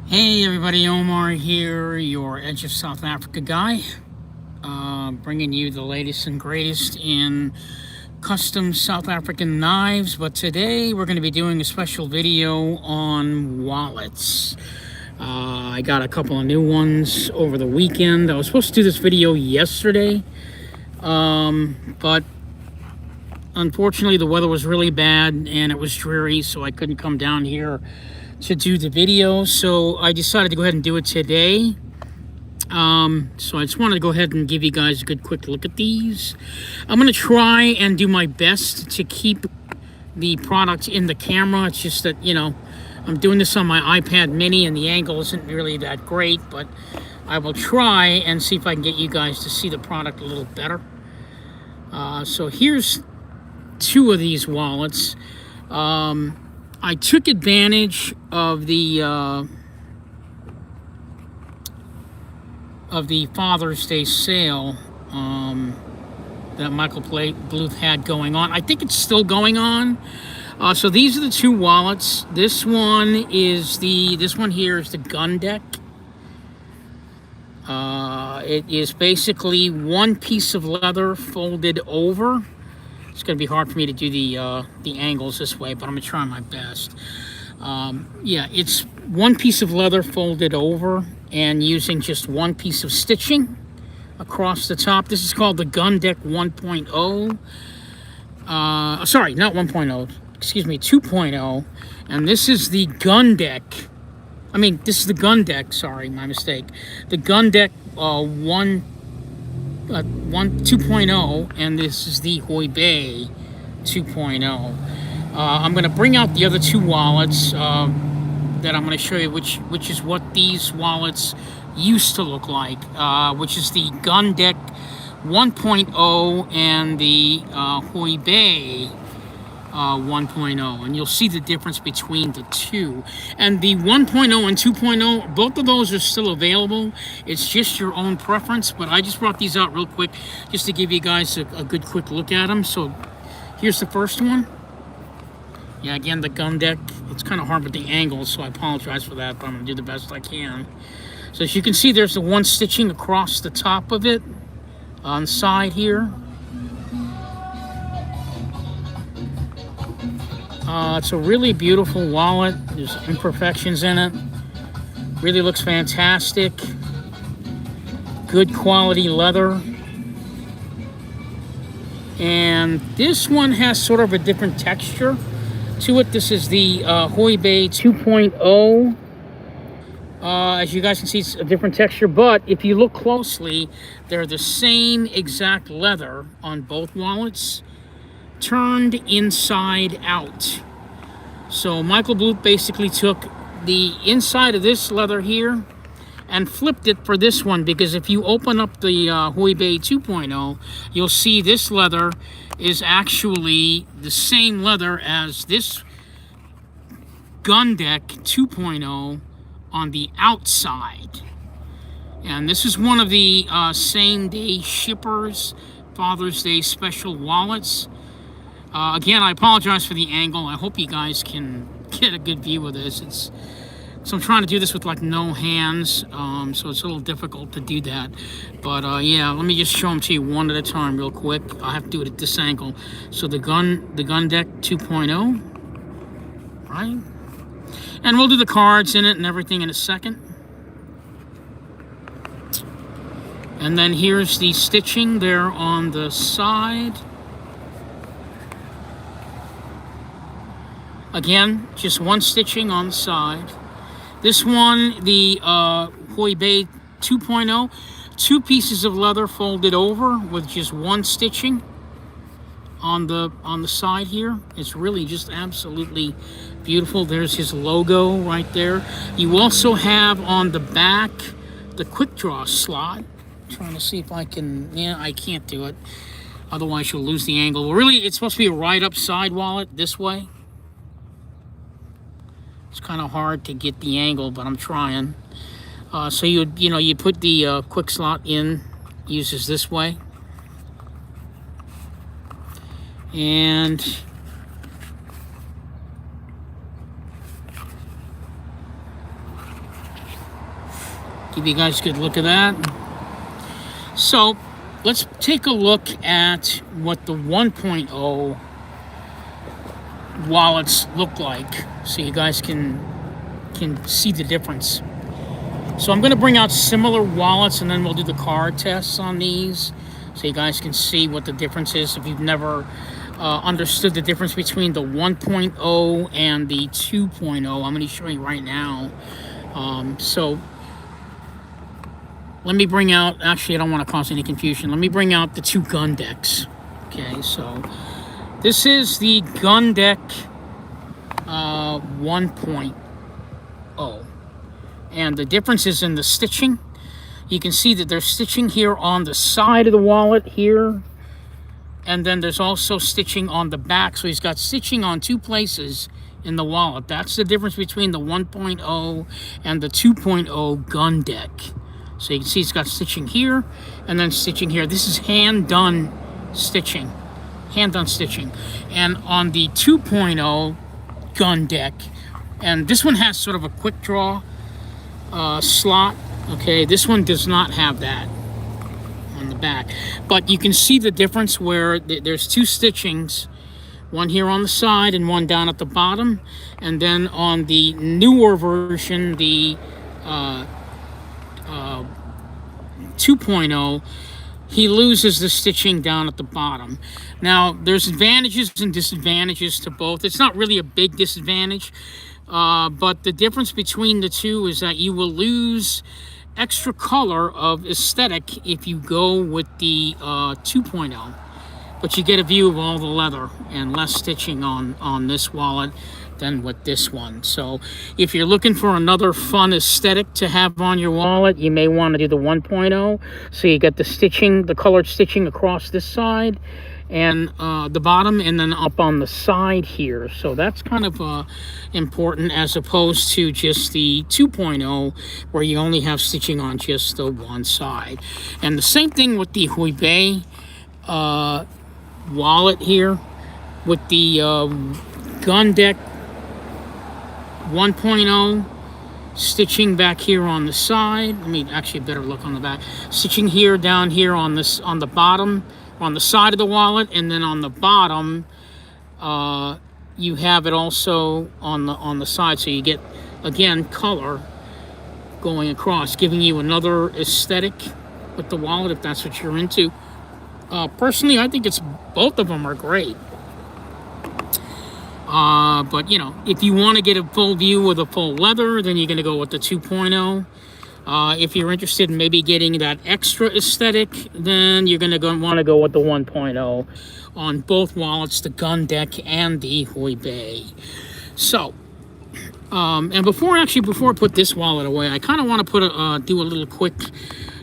Hey everybody, Omar here, your Edge of South Africa guy, bringing you the latest and greatest in custom South African knives. But today we're going to be doing a special video on wallets. I got a couple of new ones over the weekend. I was supposed to do this video yesterday, but unfortunately the weather was really bad and it was dreary, so I couldn't come down here to do the video, so I decided to go ahead and do it today. So I just wanted to go ahead and give you guys a good quick look at these. I'm going to try and do my best to keep the product in the camera. It's just that, I'm doing this on my iPad mini and the angle isn't really that great, but I will try and see if I can get you guys to see the product a little better. So here's two of these wallets. I took advantage of the Father's Day sale that Michael Bluth had going on. I think it's still going on. So these are the two wallets. This one here is the gun deck. It is basically one piece of leather folded over. It's going to be hard for me to do the angles this way, but I'm going to try my best. Yeah, it's one piece of leather folded over and using just one piece of stitching across the top. This is called the Gun Deck 1.0. Sorry, not 1.0. Excuse me, 2.0. And this is the Gun Deck. This is the Gun Deck. Sorry, my mistake. The Gun Deck 2.0, and this is the Houbei 2.0. I'm going to bring out the other two wallets that I'm going to show you, which is what these wallets used to look like, which is the Gun Deck 1.0 and the Houbei 1.0, and you'll see the difference between the two. And the 1.0 and 2.0, both of those are still available. It's just your own preference, but I just brought these out real quick just to give you guys a good quick look at them. So here's the first one. Yeah, again, the Gun Deck. It's kind of hard with the angles, so I apologize for that, but I'm going to do the best I can. So as you can see, there's the one stitching across the top of it on the side here. It's a really beautiful wallet. There's imperfections in it. Really looks fantastic. Good quality leather. And this one has sort of a different texture to it. This is the Houbei 2.0. As you guys can see, it's a different texture, but if you look closely, they're the same exact leather on both wallets, turned inside out. So Michael Bluth basically took the inside of this leather here and flipped it for this one, because if you open up the Houbei 2.0, you'll see this leather is actually the same leather as this Gun Deck 2.0 on the outside. And this is one of the same-day shippers Father's Day special wallets. Again, I apologize for the angle. I hope you guys can get a good view of this. So I'm trying to do this with like no hands, so it's a little difficult to do that. But yeah, let me just show them to you one at a time real quick. I have to do it at this angle. So the Gun Deck 2.0, right? And we'll do the cards in it and everything in a second. And then here's the stitching there on the side. Again, just one stitching on the side. This one, the Houbei 2.0, two pieces of leather folded over with just one stitching on the side here. It's really just absolutely beautiful. There's his logo right there. You also have on the back the quick draw slot. I'm trying to see if I can, yeah, I can't do it. Otherwise you'll lose the angle. Well, really, it's supposed to be a right up side wallet this way. It's kind of hard to get the angle, but I'm trying. So you put the quick slot in, uses this way. And Give you guys a good look at that. So let's take a look at what the 1.0 wallets look like, so you guys can see the difference. So I'm going to bring out similar wallets, and then we'll do the card tests on these, so you guys can see what the difference is if you've never understood the difference between the 1.0 and the 2.0. I'm going to show you right now. So let me bring out, actually I don't want to cause any confusion. Let me bring out the two gun decks. Okay, so this is the gun deck 1.0. And the difference is in the stitching. You can see that there's stitching here on the side of the wallet here. And then there's also stitching on the back. So he's got stitching on two places in the wallet. That's the difference between the 1.0 and the 2.0 gun deck. So you can see it's got stitching here and then stitching here. This is hand-done stitching. Hand-done stitching. And on the 2.0 gun deck, and this one has sort of a quick draw slot. Okay, this one does not have that on the back. But you can see the difference where there's two stitchings. One here on the side and one down at the bottom. And then on the newer version, the 2.0, he loses the stitching down at the bottom. Now, there's advantages and disadvantages to both. It's not really a big disadvantage, but the difference between the two is that you will lose extra color of aesthetic if you go with the 2.0. But you get a view of all the leather and less stitching on this wallet than with this one. So if you're looking for another fun aesthetic to have on your wallet, you may want to do the 1.0. So you get the stitching, the colored stitching across this side and the bottom, and then up on the side here. So that's kind of important, as opposed to just the 2.0 where you only have stitching on just the one side. And the same thing with the Houbei wallet here with the gun deck 1.0, stitching back here on the side. Let me actually better look on the back. Stitching here, down here on this, on the bottom, on the side of the wallet, and then on the bottom you have it also on the side, so you get again color going across, giving you another aesthetic with the wallet if that's what you're into. Personally, I think both of them are great. But you know, if you want to get a full view with a full leather, then you're going to go with the 2.0. If you're interested in maybe getting that extra aesthetic, then you're going to want to go with the 1.0 on both wallets, the gun deck and the Houbei. So, and before I put this wallet away, I kind of want to do a little quick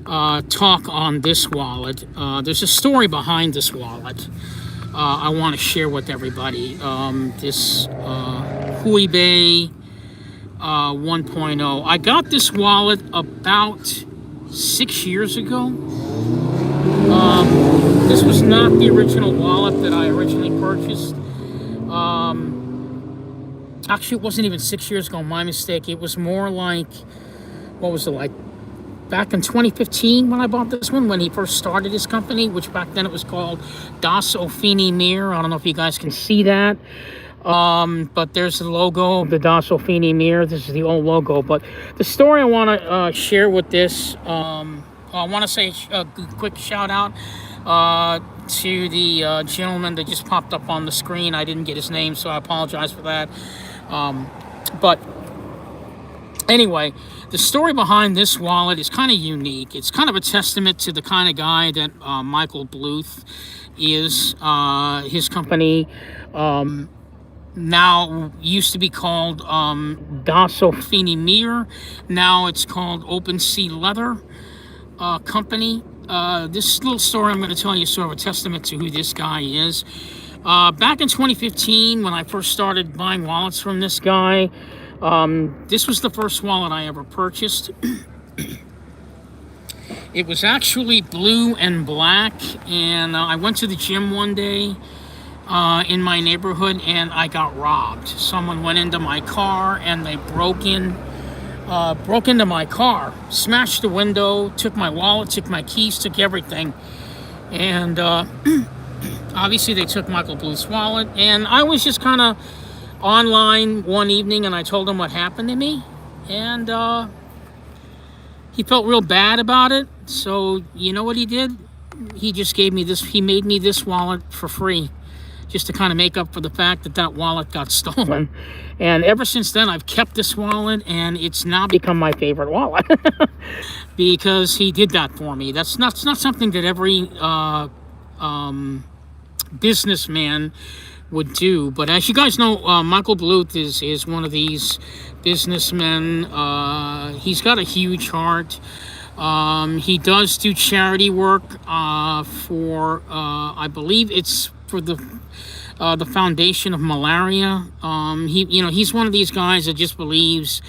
talk on this wallet. There's a story behind this wallet I want to share with everybody. This Houbei 1.0. I got this wallet about 6 years ago. This was not the original wallet that I originally purchased. Actually, it wasn't even 6 years ago, my mistake. It was more like, what was it, like back in 2015 when I bought this one, when he first started his company, which back then it was called Das Offene Mir. I don't know if you guys can see that. But there's the logo of the Das Offene Mir. This is the old logo. But the story I want to share with this, I want to say a quick shout out to the gentleman that just popped up on the screen. I didn't get his name, so I apologize for that. But anyway, the story behind this wallet is kind of unique. It's kind of a testament to the kind of guy that Michael Bluth is. His company now used to be called Das Offene Mir. Now it's called Open Sea Leather Company. This little story I'm going to tell you is sort of a testament to who this guy is. Back in 2015, when I first started buying wallets from this guy, this was the first wallet I ever purchased. It was actually blue and black, and I went to the gym one day in my neighborhood and I got robbed. Someone went into my car and they broke in broke into my car, smashed the window, took my wallet, took my keys, took everything. And obviously they took Michael Bluth's wallet. And I was just kind of online one evening and I told him what happened to me. And he felt real bad about it. So you know what he did? He just gave me this, he made me this wallet for free, just to kind of make up for the fact that that wallet got stolen. And ever since then, I've kept this wallet, and it's now become my favorite wallet because he did that for me. That's not something that every businessman would do. But as you guys know, Michael Bluth is one of these businessmen. He's got a huge heart. He does do charity work for, I believe it's for the foundation of malaria. He's one of these guys that just believes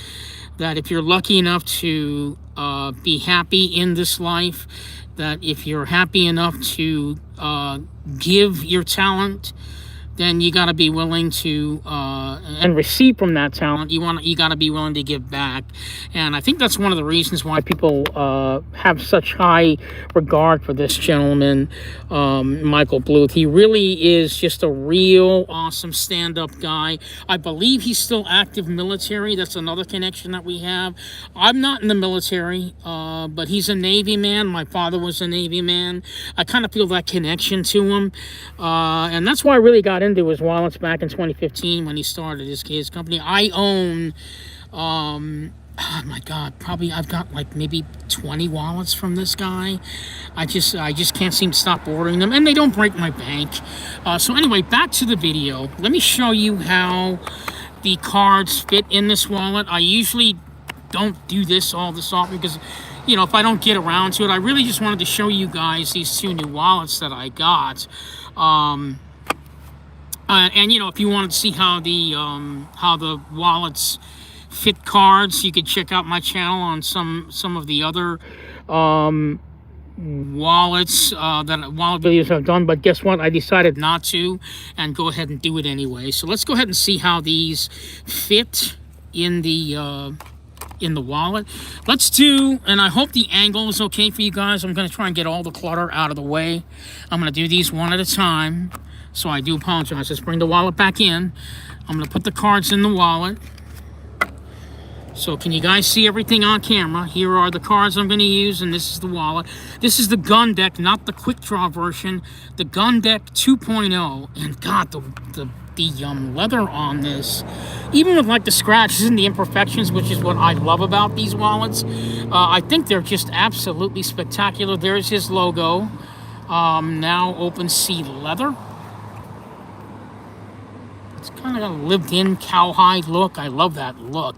that if you're lucky enough to be happy in this life, that if you're happy enough to give your talent, then you got to be willing to and receive from that talent. You got to be willing to give back, and I think that's one of the reasons why people have such high regard for this gentleman, Michael Bluth. He really is just a real awesome stand-up guy. I believe he's still active military. That's another connection that we have. I'm not in the military, but he's a Navy man. My father was a Navy man. I kind of feel that connection to him, and that's why I really got into his wallets back in 2015 when he started his company. I own, oh my God, probably I've got like maybe 20 wallets from this guy. I just can't seem to stop ordering them, and they don't break my bank. So anyway, back to the video. Let me show you how the cards fit in this wallet. I usually don't do this all this often because, you know, if I don't get around to it, I really just wanted to show you guys these two new wallets that I got. And you know, if you wanted to see how the wallets fit cards, you could check out my channel on some of the other wallet videos I've done. But guess what? I decided not to, and go ahead and do it anyway. So let's go ahead and see how these fit in the wallet. Let's do, and I hope the angle is okay for you guys. I'm going to try and get all the clutter out of the way. I'm going to do these one at a time. So I do apologize. Let's bring the wallet back in. I'm going to put the cards in the wallet. So can you guys see everything on camera? Here are the cards I'm going to use, and this is the wallet. This is the gun deck, not the quick draw version. The gun deck 2.0. And God, the leather on this, even with like the scratches and the imperfections, which is what I love about these wallets, I think they're just absolutely spectacular. There's his logo. Now open sea leather. It's kind of got a lived-in cowhide look. I love that look.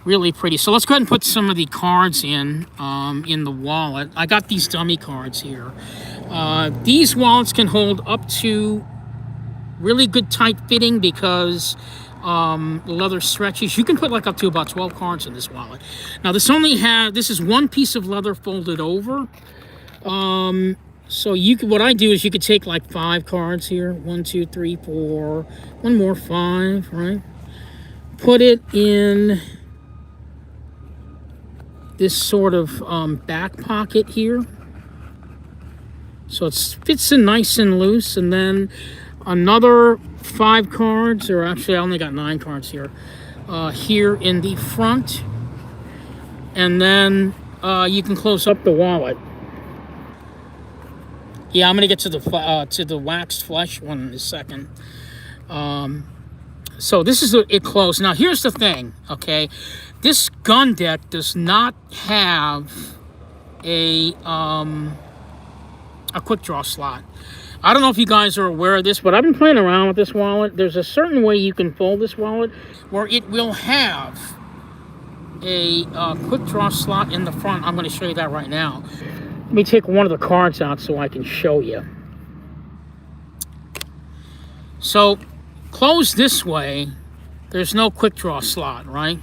Really pretty. So let's go ahead and put some of the cards in the wallet. I got these dummy cards here. These wallets can hold up to really good tight fitting because the leather stretches. You can put like up to about 12 cards in this wallet. Now this is one piece of leather folded over. So what I do is you could take like 5 cards here. 1, 2, 3, 4. One more, 5, right? Put it in this sort of back pocket here. So it fits in nice and loose. And then another 5 cards, or actually I only got 9 cards here. Here in the front. And then you can close up the wallet. Yeah, I'm gonna get to the waxed flesh one in a second. So this is it closed. Now here's the thing, okay? This gun deck does not have a quick draw slot. I don't know if you guys are aware of this, but I've been playing around with this wallet. There's a certain way you can fold this wallet where it will have a quick draw slot in the front. I'm going to show you that right now. Let me take one of the cards out so I can show you. So, closed this way, there's no quick draw slot, right?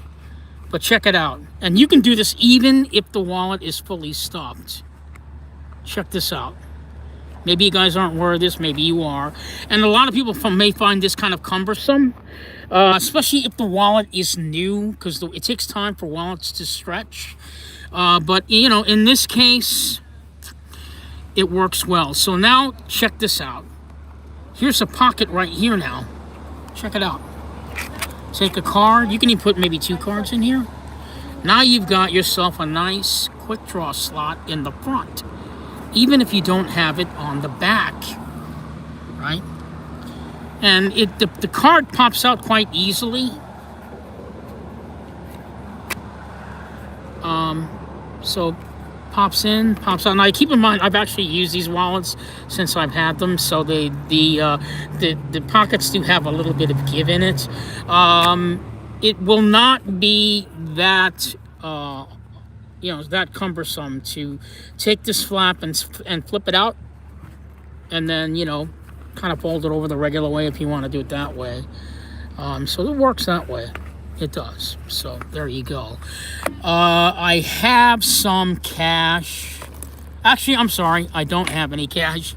But check it out. And you can do this even if the wallet is fully stuffed. Check this out. Maybe you guys aren't aware of this, maybe you are. And a lot of people may find this kind of cumbersome, especially if the wallet is new, because it takes time for wallets to stretch. But, you know, in this case, it works well. So now, check this out. Here's a pocket right here now. Check it out. Take a card. You can even put maybe 2 cards in here. Now you've got yourself a nice quick draw slot in the front, even if you don't have it on the back, right? And the card pops out quite easily. So pops in, pops out. Now keep in mind, I've actually used these wallets since I've had them, so the pockets do have a little bit of give in it. It will not be that that cumbersome to take this flap and flip it out, and then kind of fold it over the regular way if you want to do it that way. So it works that way. It does. So there you go. I have some cash. Actually, I'm sorry. I don't have any cash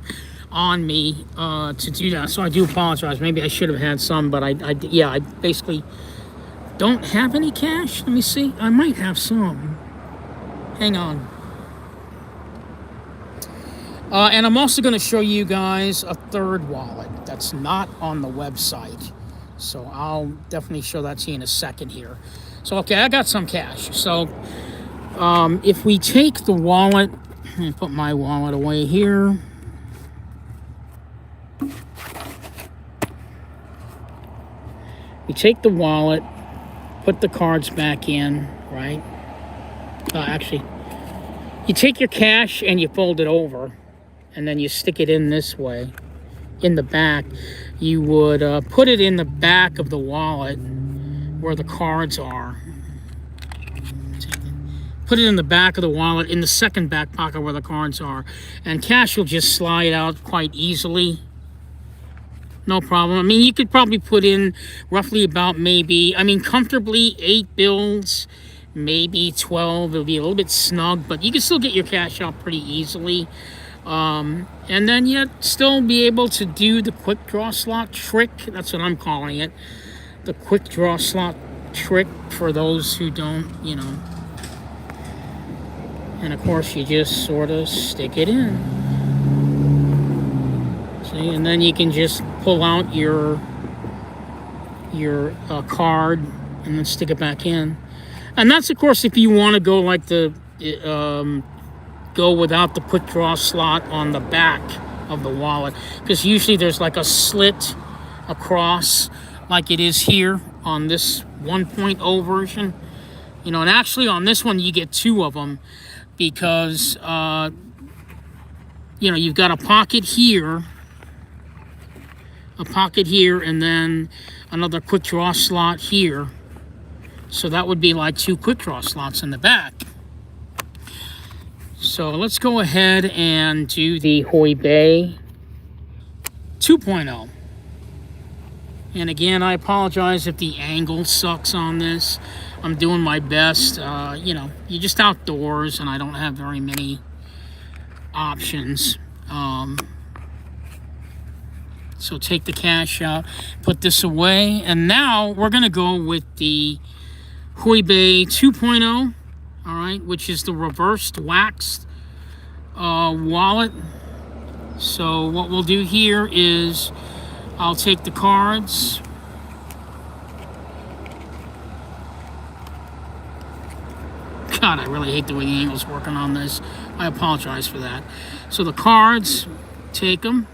on me to do that. So I do apologize. Maybe I should have had some, but I basically don't have any cash. Let me see. I might have some. Hang on. And I'm also going to show you guys a third wallet that's not on the website. So I'll definitely show that to you in a second here. So, okay, I got some cash. So if we take the wallet, and put my wallet away here. We take the wallet, put the cards back in, right? Actually, you take your cash and you fold it over, and then you stick it in this way, in the back. You would put it in the back of the wallet where the cards are. Put it in the back of the wallet, in the second back pocket where the cards are. And cash will just slide out quite easily. No problem. I mean, you could probably put in roughly about comfortably 8 bills, maybe 12. It'll be a little bit snug, but you can still get your cash out pretty easily. And then yet still be able to do the quick draw slot trick. That's what I'm calling it. The quick draw slot trick for those who don't, And of course you just sort of stick it in. See, and then you can just pull out your card and then stick it back in. And that's of course if you want to go like go without the quick draw slot on the back of the wallet, because usually there's like a slit across like it is here on this 1.0 version, and actually on this one you get 2 of them, because you've got a pocket here, and then another quick draw slot here, so that would be like 2 quick draw slots in the back. So let's go ahead and do the Houbei 2.0. And again, I apologize if the angle sucks on this. I'm doing my best. You're just outdoors and I don't have very many options. So take the cash out, put this away. And now we're going to go with the Houbei 2.0. All right, which is the reversed waxed wallet. So what we'll do here is I'll take the cards. God, I really hate the way the angle's working on this. I apologize for that. So the cards, take them,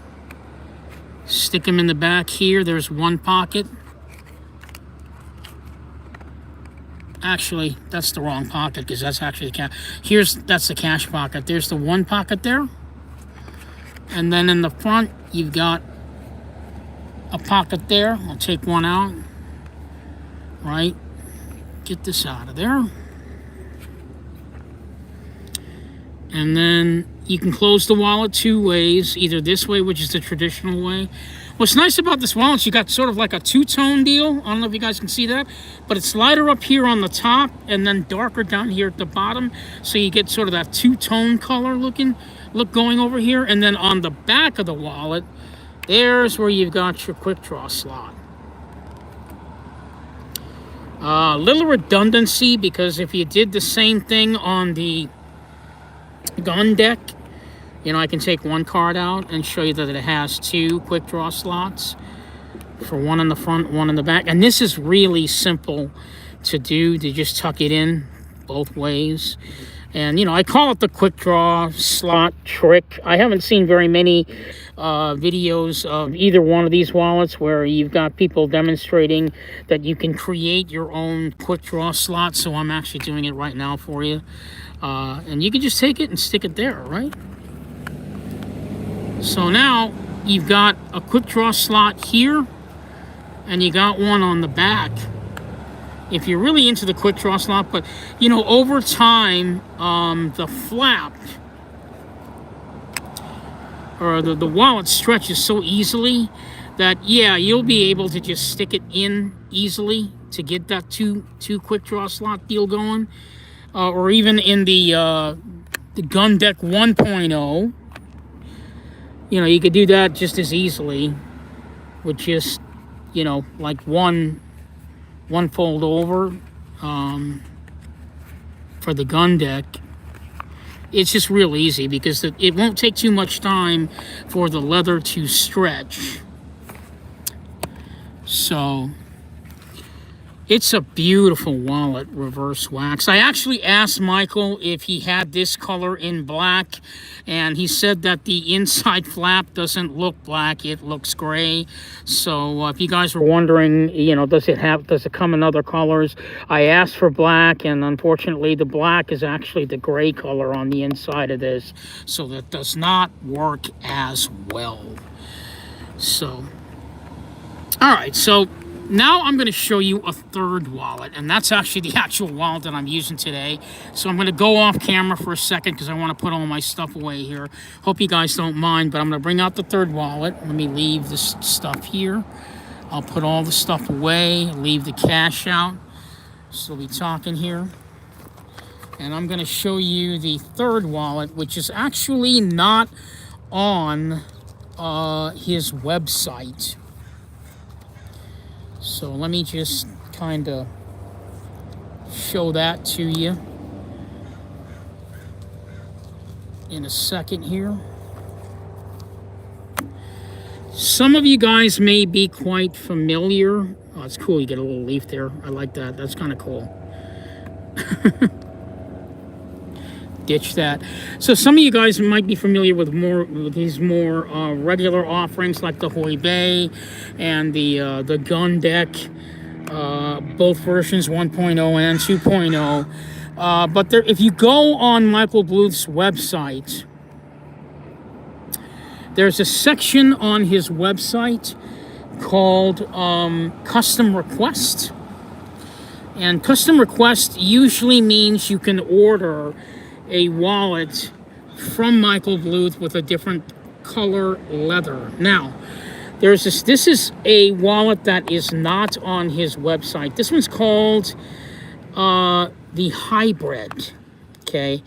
stick them in the back here. There's one pocket. Actually, that's the wrong pocket, because that's actually the cash. That's the cash pocket. There's the one pocket there. And then in the front, you've got a pocket there. I'll take one out. Right. Get this out of there. And then you can close the wallet 2 ways. Either this way, which is the traditional way. What's nice about this wallet is you got sort of like a 2-tone deal. I don't know if you guys can see that, but it's lighter up here on the top and then darker down here at the bottom. So you get sort of that 2-tone color looking. look going over here. And then on the back of the wallet, there's where you've got your quick draw slot. Little redundancy, because if you did the same thing on the gun deck, you know, I can take one card out and show you that it has 2 quick draw slots, for one in the front, one in the back. And this is really simple to do, to just tuck it in both ways. And, you know, I call it the quick draw slot trick. I haven't seen very many videos of either one of these wallets where you've got people demonstrating that you can create your own quick draw slot. So I'm actually doing it right now for you. And you can just take it and stick it there, right? So now you've got a quick draw slot here, and you got one on the back. If you're really into the quick draw slot, but you know, over time, the flap or the wallet stretches so easily that, yeah, you'll be able to just stick it in easily to get that two quick draw slot deal going. Or even in the gun deck 1.0, you know, you could do that just as easily with just, you know, like one fold over for the gun deck. It's just real easy because it won't take too much time for the leather to stretch. So it's a beautiful wallet, reverse wax. I actually asked Michael if he had this color in black, and he said that the inside flap doesn't look black, it looks gray. So if you guys were wondering, you know, does it come in other colors? I asked for black, and unfortunately the black is actually the gray color on the inside of this, so that does not work as well. So, all right, so now I'm going to show you a third wallet, and that's actually the actual wallet that I'm using today. So I'm going to go off camera for a second because I want to put all my stuff away here. Hope you guys don't mind, but I'm going to bring out the third wallet. Let me leave this stuff here. I'll put all the stuff away, leave the cash out. So we'll be talking here. And I'm going to show you the third wallet, which is actually not on his website. So let me just kind of show that to you in a second here. Some of you guys may be quite familiar. Oh, it's cool. You get a little leaf there. I like that. That's kind of cool. Ditch that. So some of you guys might be familiar with these more regular offerings like the Houbei and the gun deck, both versions 1.0 and 2.0. But there, if you go on Michael Bluth's website, there's a section on his website called Custom Request. And Custom Request usually means you can order a wallet from Michael Bluth with a different color leather. Now, this is a wallet that is not on his website. This one's called the Hybrid. Okay,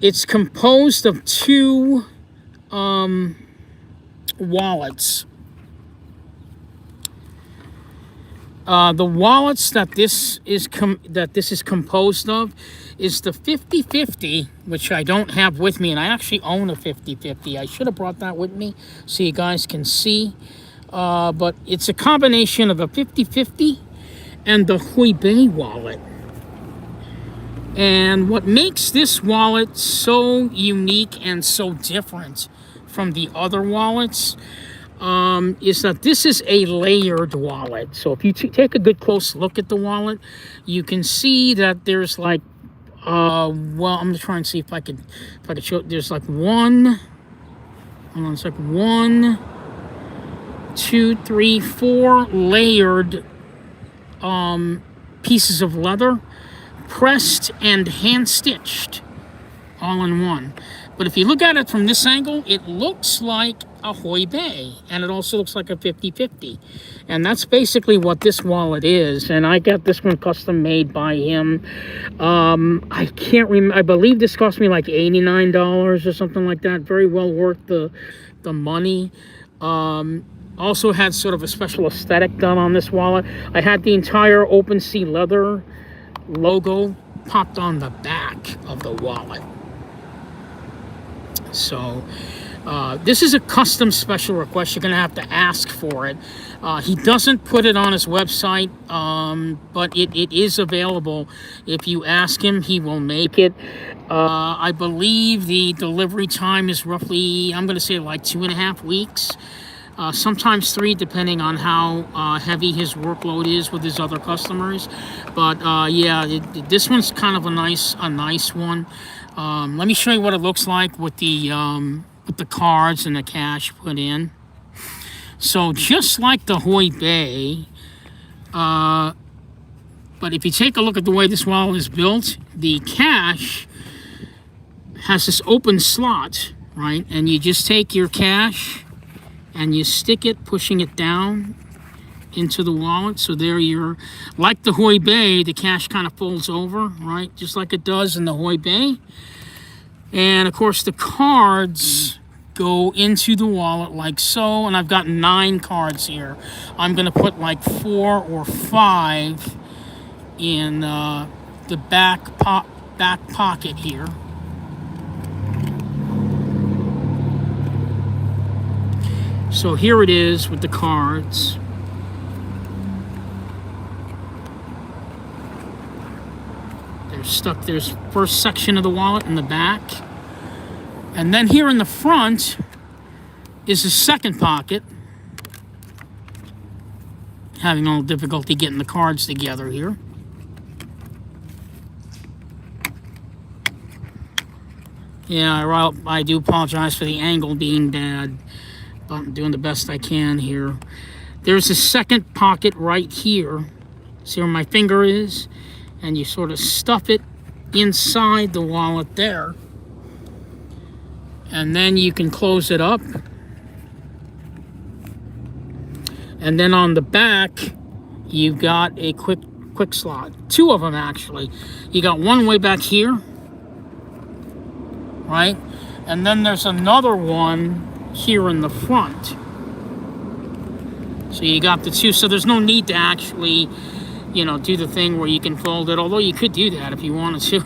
it's composed of 2 wallets. The wallets that this is composed of is the 50/50, which I don't have with me, and I actually own a 50/50. I should have brought that with me so you guys can see. But it's a combination of a 50/50 and the Houbei wallet. And what makes this wallet so unique and so different from the other wallets is that this is a layered wallet. So if you take a good close look at the wallet, you can see that there's like, well, I'm gonna try and see if I could show. There's like 1, hold on, it's like 1, 2, 3, 4 layered pieces of leather, pressed and hand stitched all in one. But if you look at it from this angle, it looks like a Houbei, and it also looks like a 50/50. And that's basically what this wallet is. And I got this one custom made by him. I can't remember. I believe this cost me like $89 or something like that. Very well worth the money. Also had sort of a special aesthetic done on this wallet. I had the entire OpenSea leather logo popped on the back of the wallet. So this is a custom special request. You're going to have to ask for it. He doesn't put it on his website, but it is available. If you ask him, he will make it. I believe the delivery time is roughly, I'm going to say like 2.5 weeks. Sometimes 3, depending on how heavy his workload is with his other customers. But yeah, this one's kind of a nice one. Let me show you what it looks like with the cards and the cash put in. So just like the Houbei, but if you take a look at the way this wallet is built, the cash has this open slot, right? And you just take your cash and you stick it, pushing it down into the wallet. So there you're, like the Houbei, the cash kind of folds over, right? Just like it does in the Houbei. And of course the cards go into the wallet like so. And I've got 9 cards here. I'm gonna put like 4 or 5 in the back pocket here. So here it is with the cards. They're stuck. There's first section of the wallet in the back. And then here in the front is the second pocket. Having a little difficulty getting the cards together here. Yeah, I do apologize for the angle being bad. But I'm doing the best I can here. There's a second pocket right here. See where my finger is? And you sort of stuff it inside the wallet there. And then you can close it up. And then on the back, you've got a quick slot. 2 of them actually. You got one way back here, right? And then there's another one here in the front. So you got the 2. So there's no need to actually, do the thing where you can fold it, although you could do that if you wanted to.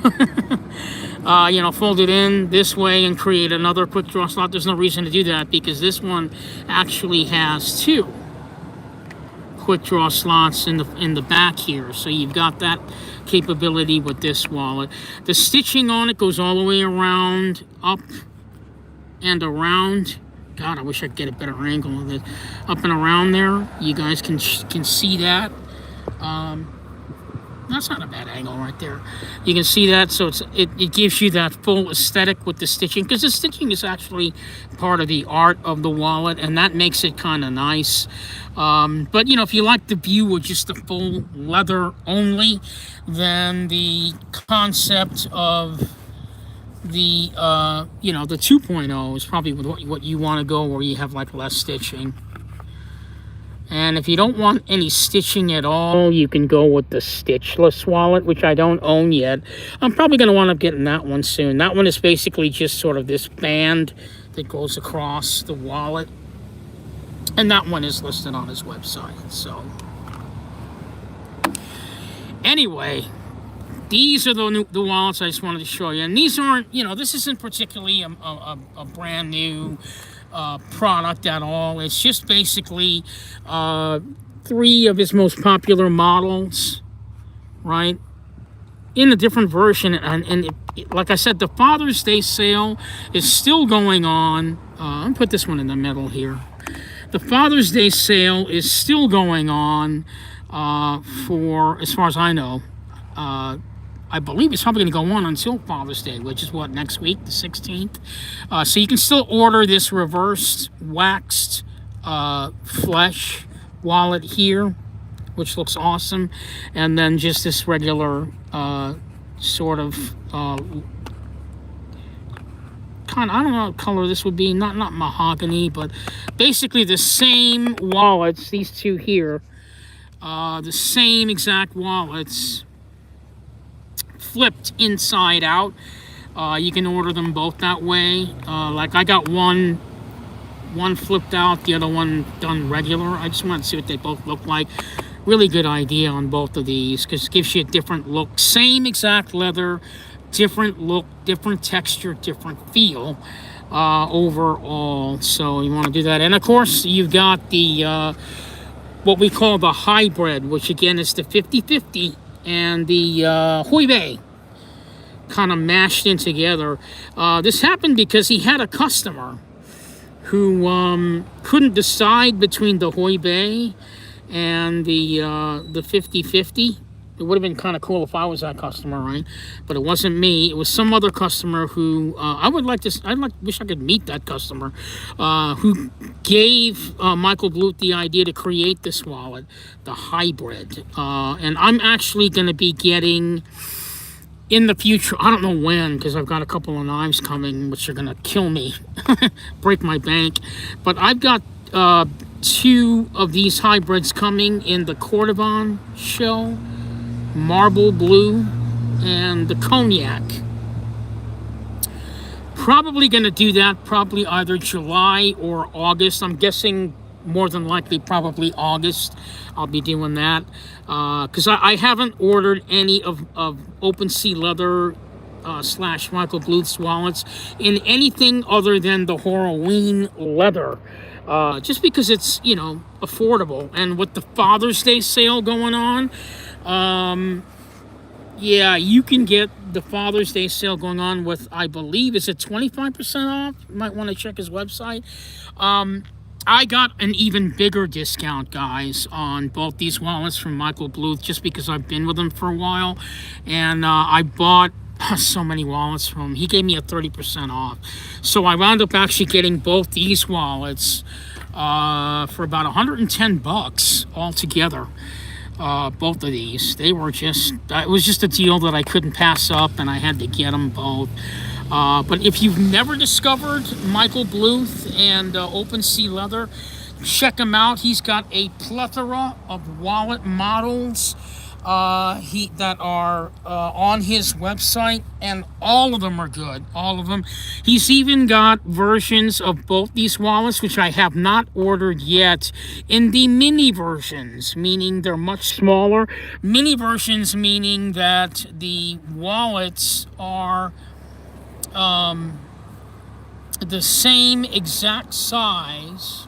Fold it in this way and create another quick draw slot. There's no reason to do that because this one actually has 2 quick draw slots in the back here. So you've got that capability with this wallet. The stitching on it goes all the way around, up and around. God, I wish I could get a better angle of it. Up and around there, you guys can see that. That's not a bad angle right there. You can see that, so it gives you that full aesthetic with the stitching, because the stitching is actually part of the art of the wallet, and that makes it kind of nice. But if you like the view of just the full leather only, then the concept of the the 2.0 is probably what you want to go, where you have like less stitching. And if you don't want any stitching at all, you can go with the stitchless wallet, which I don't own yet. I'm probably going to wind up getting that one soon. That one is basically just sort of this band that goes across the wallet, and that one is listed on his website. So anyway, these are the wallets I just wanted to show you. And these aren't, this isn't particularly a brand new product at all. It's just basically 3 of his most popular models, right, in a different version. And like I said, the Father's Day sale is still going on. I'll put this one in the middle here. The Father's Day sale is still going on for, as far as I know, I believe it's probably going to go on until Father's Day, which is what, next week, the 16th. So you can still order this reversed waxed flesh wallet here, which looks awesome. And then just this regular kind kind of, I don't know what color this would be, not mahogany, but basically the same wallets, these two here, the same exact wallets, flipped inside out. You can order them both that way. Like I got one flipped out, the other one done regular. I just wanted to see what they both look like. Really good idea on both of these, because it gives you a different look. Same exact leather, different look, different texture, different feel overall. So you want to do that. And of course, you've got the what we call the hybrid, which again is the 50/50 and the Houbei kind of mashed in together. This happened because he had a customer who couldn't decide between the Houbei and the 50/50. It would have been kind of cool if I was that customer, right? But it wasn't me. It was some other customer who wish I could meet that customer, who gave Michael Bluth the idea to create this wallet, the hybrid. And I'm actually going to be getting, in the future, I don't know when, because I've got a couple of knives coming, which are going to kill me, break my bank. But I've got 2 of these hybrids coming in the Cordovan shell, marble blue, and the cognac. Probably going to do that probably either July or August. I'm guessing more than likely probably August I'll be doing that, because I haven't ordered any of Open Sea Leather / Michael Bluth's wallets in anything other than the Halloween leather, just because it's, you know, affordable. And with the Father's Day sale going on, yeah, you can get the Father's Day sale going on with, I believe, is it 25% off? You might want to check his website. I got an even bigger discount, guys, on both these wallets from Michael Bluth, just because I've been with him for a while. And I bought so many wallets from him. He gave me a 30% off. So I wound up actually getting both these wallets for about 110 bucks altogether. Both of these. They were just, it was just a deal that I couldn't pass up, and I had to get them both. But if you've never discovered Michael Bluth and Open Sea Leather, check him out. He's got a plethora of wallet models that are on his website, and all of them are good. All of them. He's even got versions of both these wallets, which I have not ordered yet, in the mini versions, meaning they're much smaller. Mini versions meaning that the wallets are the same exact size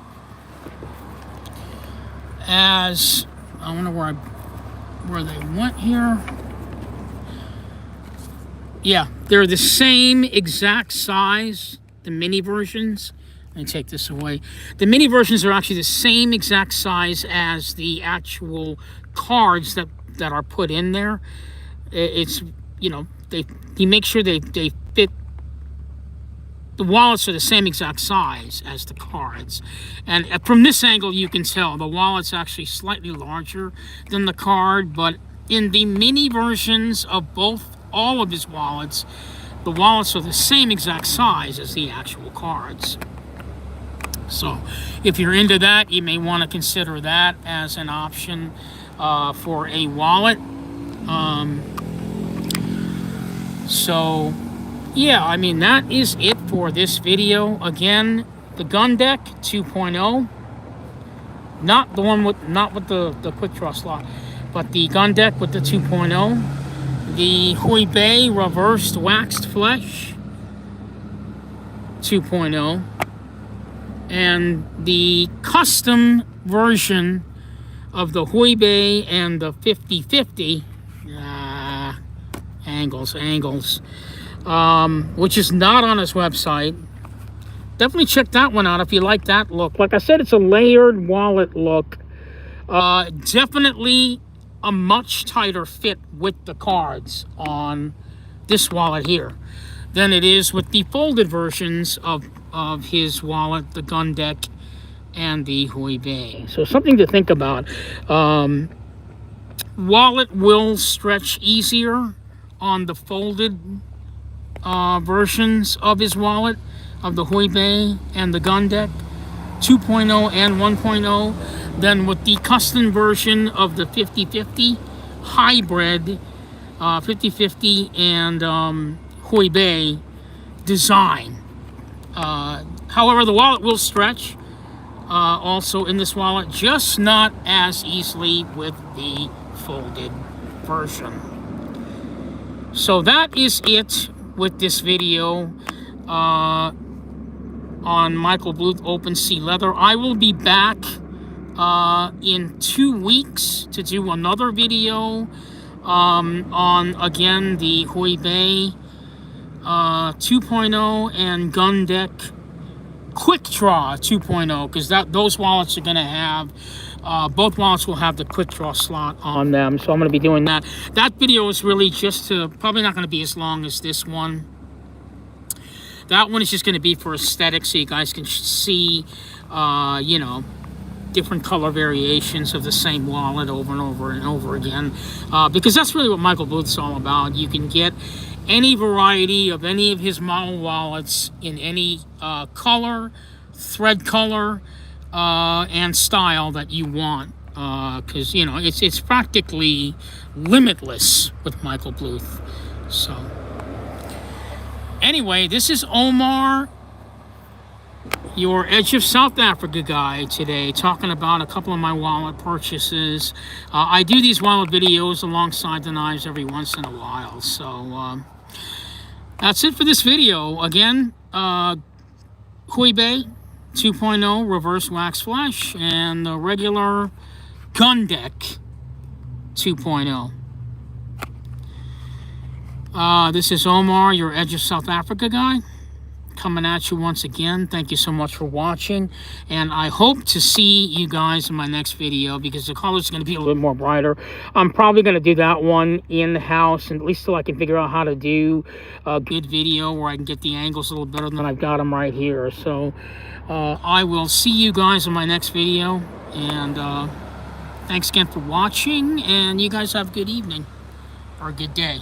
as, I wonder where they went here. Yeah, they're the same exact size, the mini versions. Let me take this away. The mini versions are actually the same exact size as the actual cards that are put in there. It's, you know, he makes sure they fit. The wallets are the same exact size as the cards. And from this angle, you can tell the wallet's actually slightly larger than the card. But in the mini versions of all of his wallets, the wallets are the same exact size as the actual cards. So if you're into that, you may want to consider that as an option for a wallet. So yeah, I mean, that is it for this video. Again, the gun deck 2.0, not with the quick draw slot, but the gun deck with the 2.0, the Houbei reversed waxed flesh 2.0, and the custom version of the Houbei and the 50/50 angles. Which is not on his website. Definitely check that one out if you like that look. Like I said, it's a layered wallet look. Definitely a much tighter fit with the cards on this wallet here than it is with the folded versions of his wallet, the gun deck, and the Houbei. So something to think about. Wallet will stretch easier on the folded versions of his wallet of the Houbei and the gun deck, 2.0 and 1.0. Then with the custom version of the 50/50 hybrid, 50/50 and Houbei design. However, the wallet will stretch also in this wallet, just not as easily with the folded version. So that is it with this video on Michael Bluth Open Sea Leather. I will be back in 2 weeks to do another video on, again, the Houbei 2.0 and gun deck quick draw 2.0, because those wallets are going to have both wallets will have the quick draw slot on them, so I'm going to be doing that. That video is really just to, probably not going to be as long as this one. That one is just going to be for aesthetics, so you guys can see you know, different color variations of the same wallet over and over and over again, because that's really what Michael Bluth's all about. You can get any variety of any of his model wallets in any color, thread color, and style that you want, because you know it's practically limitless with Michael Bluth. So anyway, this is Omar, your Edge of South Africa guy, today, talking about a couple of my wallet purchases. I do these wallet videos alongside the knives every once in a while, so that's it for this video. Again, Houbei 2.0 reverse wax flash and the regular gun deck 2.0. This is Omar, your Edge of South Africa guy, coming at you once again. Thank you so much for watching, and I hope to see you guys in my next video, because the colors are going to be a little bit more brighter. I'm probably going to do that one in the house, and at least till I can figure out how to do a good video where I can get the angles a little better than I've got them right here. So I will see you guys in my next video, and thanks again for watching, and you guys have a good evening or a good day.